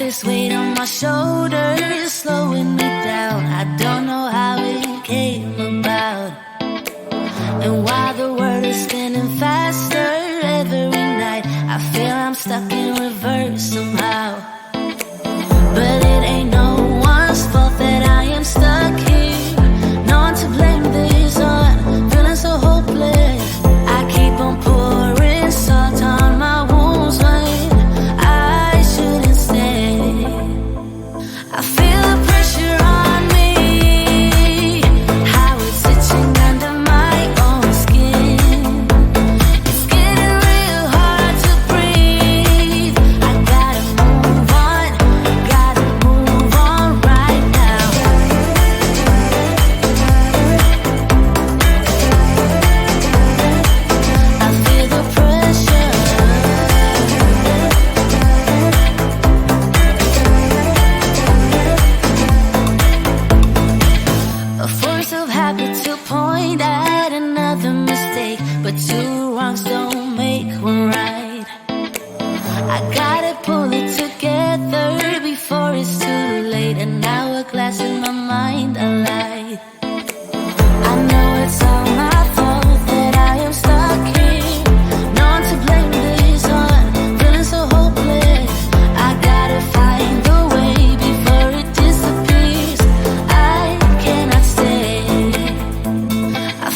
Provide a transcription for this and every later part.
this weight on my shoulders, slowing me down. I don't know how it came about. And while the world is spinning faster every night, I feel I'm stuck in reverse somehow. But it ain't no one's fault that I am stuck here. No one to blame this on, feeling so hopeless. I keep on pouring salt on my wounds when I shouldn't stay. I feel the pressure on me, how it's itching under my own skin. It's getting real hard to breathe. I gotta move on right now. I feel the pressure. A force of habit to point at another mistake, but two wrongs don't make one right. I gotta pull it together before it's too late. An hourglass in my mind, a light. I know it's all my fault that I am stuck here. No one to blame this on, feeling so hopeless. I gotta find a way before it disappears. I cannot stay. I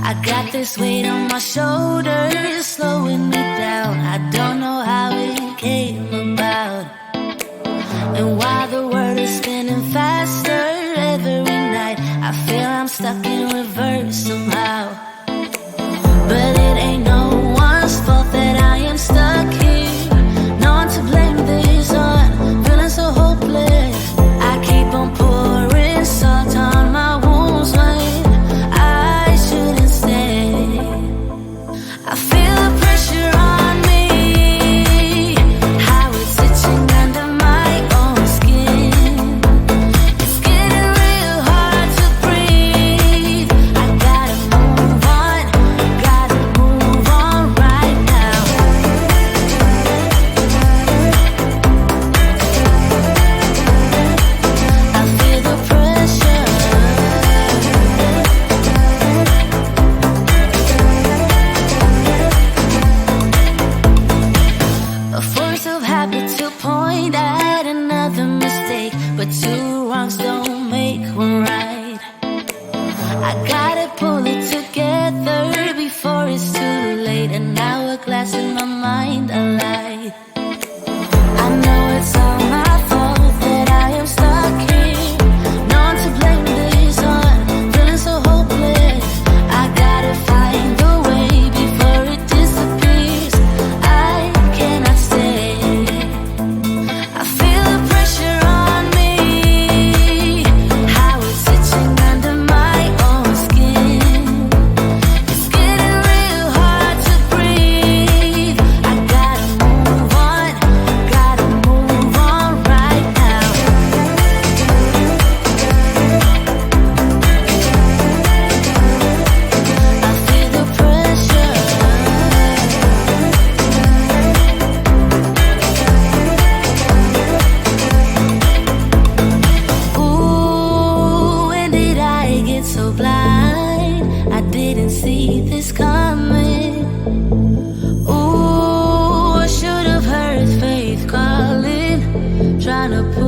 I got this weight on my shoulders, slowing me down. I don't know how it came about, and why the world is spinning faster every night. I feel I'm stuck in reverse somehow, but it ain't no one's fault that I am stuck here. No one to blame this on, feeling so hopeless. I keep on pouring salt on my wounds when I shouldn't stay. I feel the pressure on me, how it's itching under my own skin. It's getting real hard to breathe. I gotta move on right now. I feel the pressure, a force of habit to point at another mistake, but two wrongs don't make one right. I gotta pull it together before it's too late, an hourglass in my mind, a light. I know it's all my fault that I am stuck here. No one to blame this on, feeling so hopeless. I gotta find a way before it disappears. I cannot stay. I feel the pressure on me, how it's itching under my own skin. trying to put